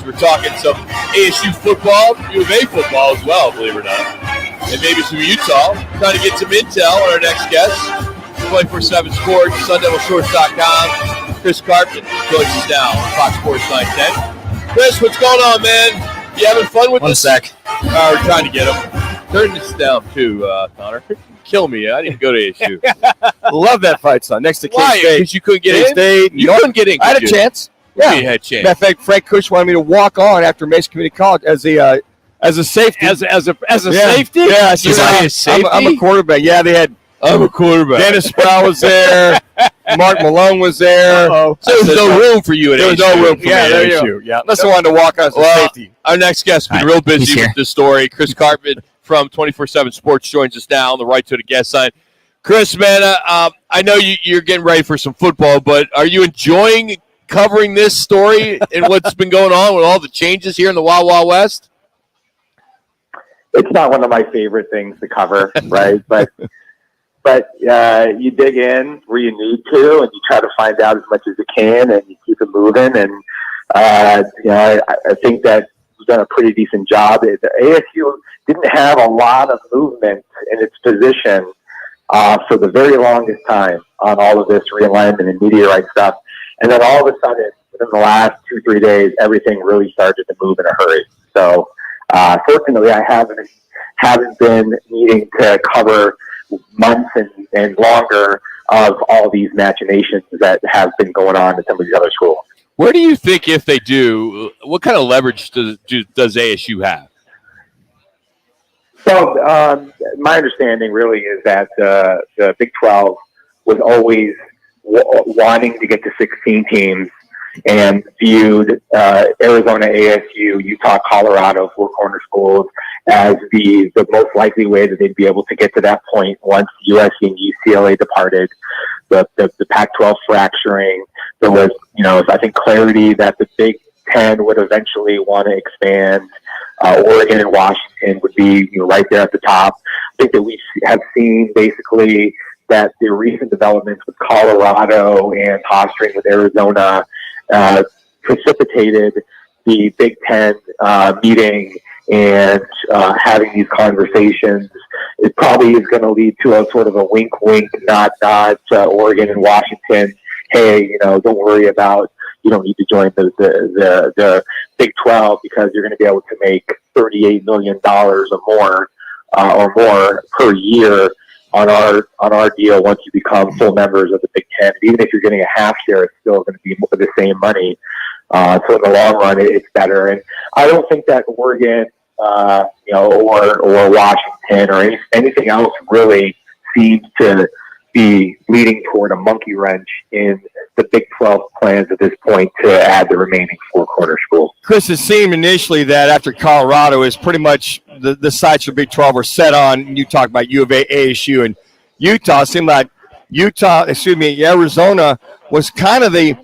We're talking some ASU football, U of A football as well, believe it or not. And maybe some Utah. Trying to get some intel on our next guest. 24/7 Sports, SunDevilShorts.com. Chris Karpman joins us now on Fox Sports 910. Chris, what's going on, man? You having fun with this? 1 sec. We're trying to get him. Turn this down, too, Connor. Kill me. I didn't go to ASU. Love that fight, son. Next to Why? K-State. Because you couldn't get in? K-State. You couldn't get in, I had could a you? chance. Yeah, Yeah. you had a chance. Matter of fact, Frank Kush wanted me to walk on after Mason Community College as a safety. As a Yeah. safety? Yeah, I said, You're not a safety? I'm a quarterback. Yeah, they had I'm a quarterback. Dennis Sproul was there. Mark Malone was there. So there was no room for you at There was ASU. no room for me at ASU. Yeah, unless I wanted to walk on as a safety. Our next guest has been real busy with this story. Chris Karpman from 24/7 Sports joins us now on the right to the guest sign. Chris, man, I know you're getting ready for some football, but are you enjoying covering this story and what's been going on with all the changes here in the Wild Wild West? It's not one of my favorite things to cover, right? But you dig in where you need to, and you try to find out as much as you can, and you keep it moving. And I think that we've done a pretty decent job. The ASU didn't have a lot of movement in its position for the very longest time on all of this realignment and meteorite stuff, and then all of a sudden, within the last 2-3 days, everything really started to move in a hurry. So, fortunately, I haven't been needing to cover months and longer of all these machinations that have been going on in some of these other schools. Where do you think, if they do, what kind of leverage does ASU have? So my understanding really is that the Big 12 was always wanting to get to 16 teams and viewed Arizona, ASU, Utah, Colorado, Four Corner schools as the most likely way that they'd be able to get to that point once USC and UCLA departed. The Pac-12 fracturing, there was, I think, clarity that the Big Ten would eventually want to expand. Oregon and Washington would be right there at the top. I think that we have seen basically that the recent developments with Colorado and posturing with Arizona precipitated the Big Ten meeting and having these conversations. It probably is going to lead to a sort of a wink, nod, Oregon and Washington. Hey, don't worry about, you don't need to join the Big 12 because you're going to be able to make $38 million or more per year on our deal once you become full members of the Big Ten. Even if you're getting a half share, it's still going to be the same money. So in the long run, it's better. And I don't think that Oregon, or Washington or anything else really seems to be leading toward a monkey wrench in the Big 12 plans at this point to add the remaining four corner schools. Chris, it seemed initially that after Colorado is pretty much the sights of Big 12 were set on. You talked about U of A, ASU, and Utah. It seemed like Arizona was kind of the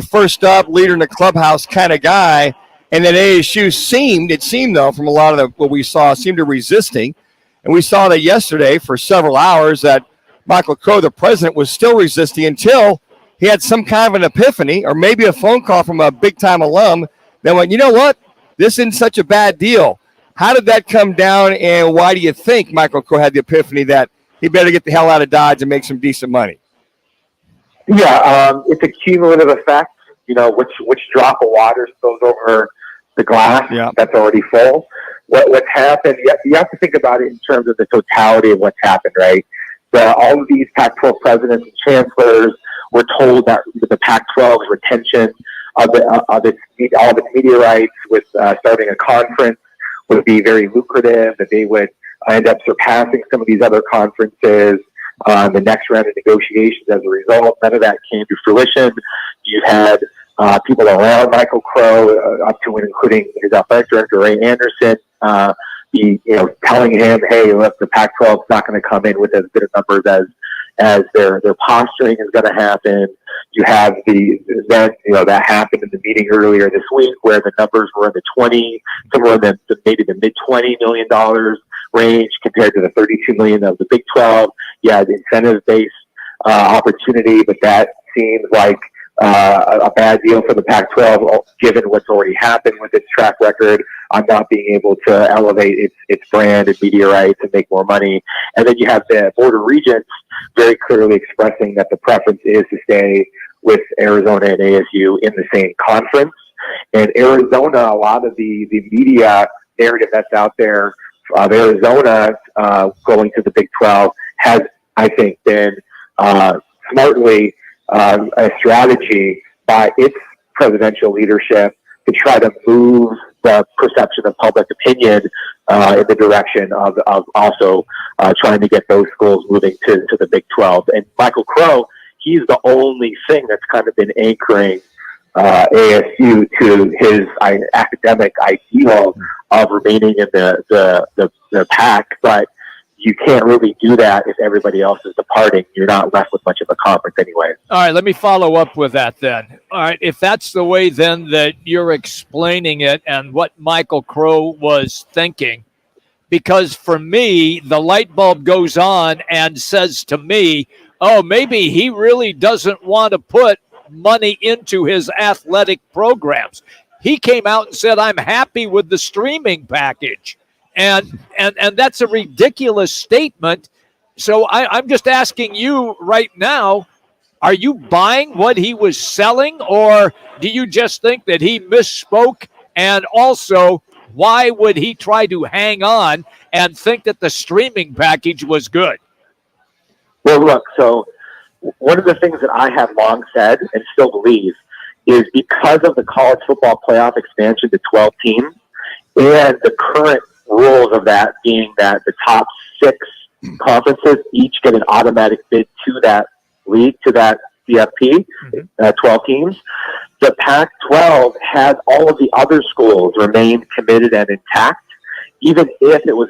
first up leader in the clubhouse kind of guy. And then ASU seemed though, from a lot of what we saw, seemed to resisting. And we saw that yesterday for several hours that Michael Crow, the president, was still resisting until he had some kind of an epiphany or maybe a phone call from a big-time alum that went, you know what, this isn't such a bad deal. How did that come down, and why do you think Michael Crow had the epiphany that he better get the hell out of Dodge and make some decent money? Yeah, it's a cumulative effect. Which drop of water spills over the glass that's already full. What's happened, you have to think about it in terms of the totality of what's happened, right? All of these Pac-12 presidents and chancellors were told that the Pac-12's retention of all of its media rights with starting a conference would be very lucrative, that they would end up surpassing some of these other conferences on the next round of negotiations as a result. None of that came to fruition. You had people around Michael Crow, up to and including his athletic director, Ray Anderson, telling him, hey, look, the Pac-12 is not going to come in with as good of numbers as their posturing is going to happen. You have that happened in the meeting earlier this week where the numbers were in the 20, somewhere in maybe the mid-$20 million range compared to the $32 million of the Big 12. Yeah, the incentive-based opportunity, but that seems like a bad deal for the Pac-12, given what's already happened with its track record on not being able to elevate its brand and media rights and make more money. And then you have the Board of Regents very clearly expressing that the preference is to stay with Arizona and ASU in the same conference. And Arizona, a lot of the media narrative that's out there of Arizona going to the Big 12 has, I think, been smartly a strategy by its presidential leadership to try to move the perception of public opinion in the direction of also trying to get those schools moving to the Big 12. And Michael Crow, he's the only thing that's kind of been anchoring ASU to his academic ideal of remaining in the pack, but you can't really do that if everybody else is departing. You're not left with much of a conference anyway. All right, let me follow up with that then. All right, if that's the way then that you're explaining it and what Michael Crow was thinking, because for me, the light bulb goes on and says to me, oh, maybe he really doesn't want to put money into his athletic programs. He came out and said, I'm happy with the streaming package. And that's a ridiculous statement. So I'm just asking you right now, are you buying what he was selling, or do you just think that he misspoke? And also, why would he try to hang on and think that the streaming package was good? Well, look, so one of the things that I have long said and still believe is because of the college football playoff expansion to 12 teams and the current rules of that being that the top 6 conferences each get an automatic bid to that league, to that CFP, 12 teams. The Pac-12 has all of the other schools remain committed and intact, even if it was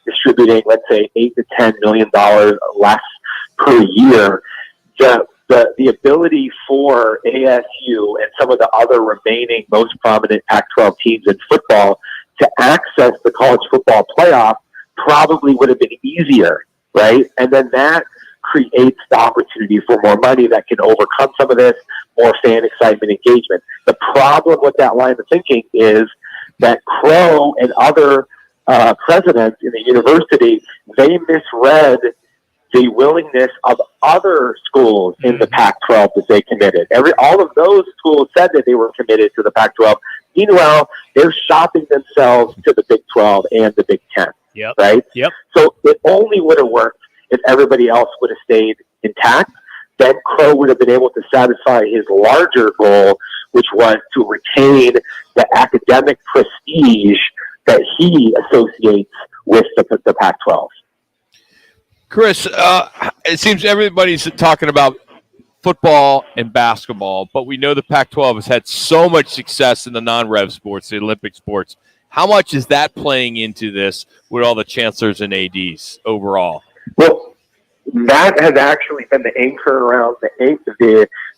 distributing, let's say, $8 to $10 million less per year. The ability for ASU and some of the other remaining most prominent Pac-12 teams in football to access the college football playoff probably would have been easier, right? And then that creates the opportunity for more money that can overcome some of this, more fan excitement, engagement. The problem with that line of thinking is that Crow and other presidents in the university, they misread the willingness of other schools in the Pac-12 to stay committed. All of those schools said that they were committed to the Pac-12. Meanwhile, they're shopping themselves to the Big 12 and the Big 10, right? Yep. So it only would have worked if everybody else would have stayed intact. Then Crow would have been able to satisfy his larger goal, which was to retain the academic prestige that he associates with the Pac-12. Chris, it seems everybody's talking about football and basketball, but we know the Pac-12 has had so much success in the non-rev sports, the Olympic sports. How much is that playing into this with all the chancellors and ADs overall? Well, that has actually been the anchor around the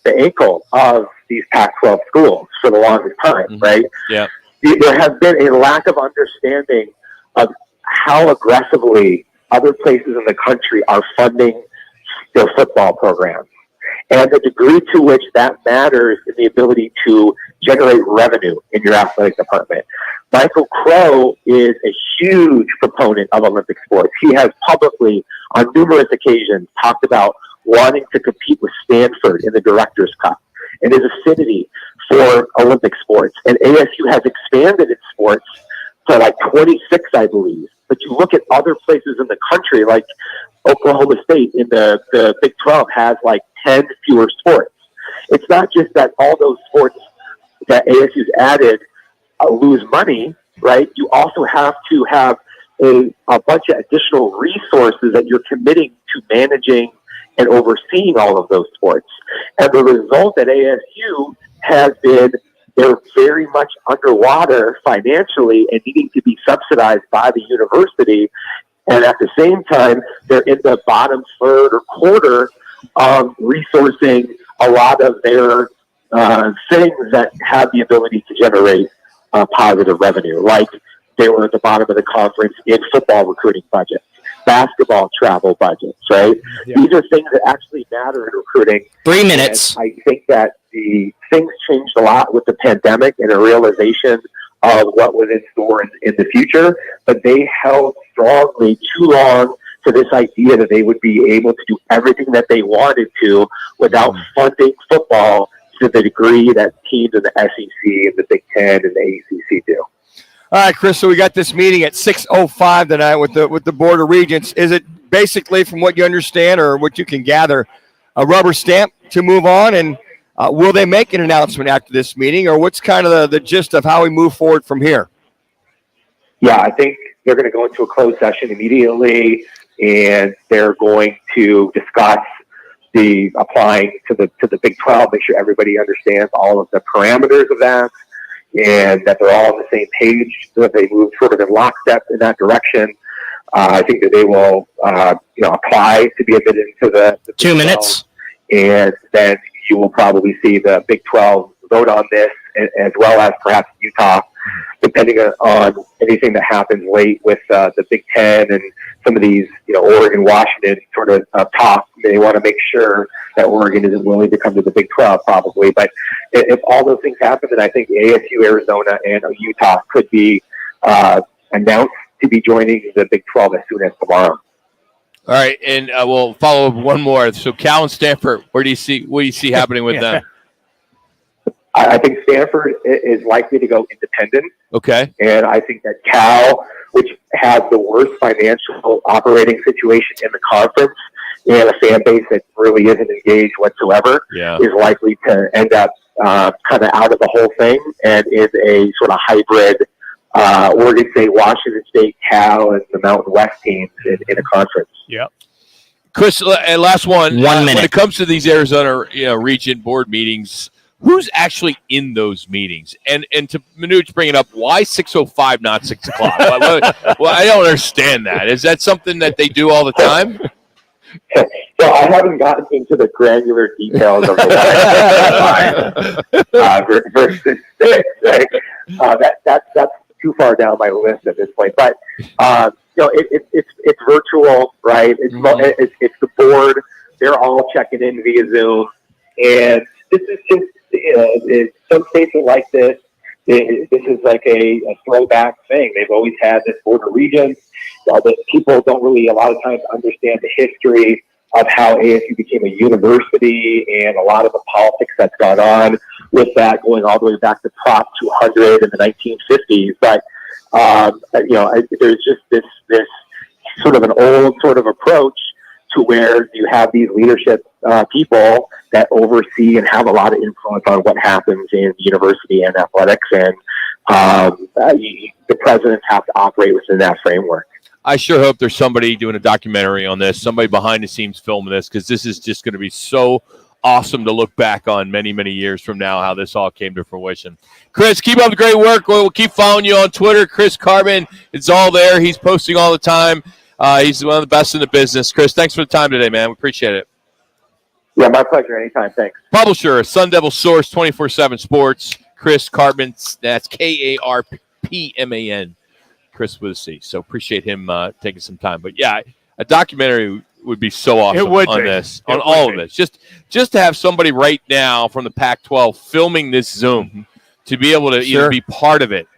ankle of these Pac-12 schools for the longest time, right? Yeah. There has been a lack of understanding of how aggressively other places in the country are funding their football programs, and the degree to which that matters in the ability to generate revenue in your athletic department. Michael Crow is a huge proponent of Olympic sports. He has publicly, on numerous occasions, talked about wanting to compete with Stanford in the Director's Cup and his affinity for Olympic sports. And ASU has expanded its sports to like 26, I believe. But you look at other places in the country, like Oklahoma State in the Big 12 has like 10 fewer sports. It's not just that all those sports that ASU's added lose money, right? You also have to have a bunch of additional resources that you're committing to managing and overseeing all of those sports. And the result at ASU has been they're very much underwater financially and needing to be subsidized by the university. And at the same time, they're in the bottom third or quarter of resourcing a lot of their things that have the ability to generate positive revenue. Like they were at the bottom of the conference in football recruiting budgets, basketball travel budgets, right? Yeah. These are things that actually matter in recruiting. 3 minutes. And I think that the things changed a lot with the pandemic and a realization of what was in store in the future, but they held strongly too long to this idea that they would be able to do everything that they wanted to without funding football to the degree that teams in the SEC and the Big Ten and the ACC do. All right, Chris, so we got this meeting at 6:05 tonight with the Board of Regents. Is it basically, from what you understand or what you can gather, a rubber stamp to move on? And will they make an announcement after this meeting, or what's kind of the gist of how we move forward from here? Yeah, I think they're going to go into a closed session immediately, and they're going to discuss the applying to the Big 12, make sure everybody understands all of the parameters of that, and that they're all on the same page, so that they move sort of in lockstep in that direction. I think that they will, apply to be admitted into the 2 minutes, and then you will probably see the Big 12 vote on this, as well as perhaps Utah, depending on anything that happens late with the Big Ten and some of these, Oregon, Washington sort of talk. They want to make sure that Oregon isn't willing to come to the Big 12, probably. But if all those things happen, then I think ASU, Arizona, and Utah could be announced to be joining the Big 12 as soon as tomorrow. All right, and we'll follow up one more. So Cal and Stanford, what do you see happening with them? I think Stanford is likely to go independent. Okay. And I think that Cal, which has the worst financial operating situation in the conference and a fan base that really isn't engaged whatsoever, is likely to end up kind of out of the whole thing and in a sort of hybrid Oregon State, Washington State, Cal, and the Mountain West teams in a conference. Yep. Chris, last one. 1 minute. When it comes to these Arizona region board meetings, who's actually in those meetings? And to Manoj bring it up, why 6:05, not 6 o'clock? Well, I don't understand that. Is that something that they do all the time? So I haven't gotten into the granular details of the versus 6. Right? That's too far down my list at this point. But it's virtual, right? It's the board. They're all checking in via Zoom, and this is just some states are like this. This is like a throwback thing. They've always had this board of regents. That people don't really a lot of times understand the history of how ASU became a university and a lot of the politics that's gone on with that, going all the way back to Prop 200 in the 1950s. But there's just this sort of an old sort of approach to where you have these leadership people that oversee and have a lot of influence on what happens in university and athletics, and the presidents have to operate within that framework. I sure hope there's somebody doing a documentary on this, somebody behind the scenes filming this, because this is just going to be so awesome to look back on many, many years from now, how this all came to fruition. Chris, keep up the great work. We'll keep following you on Twitter. Chris Karpman, it's all there. He's posting all the time. He's one of the best in the business. Chris, thanks for the time today, man. We appreciate it. Yeah, my pleasure. Anytime. Thanks. Publisher, Sun Devil Source, 24/7 Sports. Chris Karpman, that's Karpman. Chris with a C. So appreciate him taking some time. But yeah, a documentary would be so awesome on this, on all of this. Just to have somebody right now from the Pac-12 filming this Zoom to be able to even be part of it.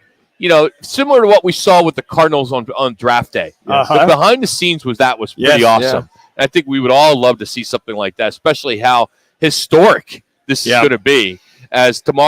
Similar to what we saw with the Cardinals on draft day. The behind the scenes was pretty awesome. Yeah. I think we would all love to see something like that, especially how historic this is going to be, as tomorrow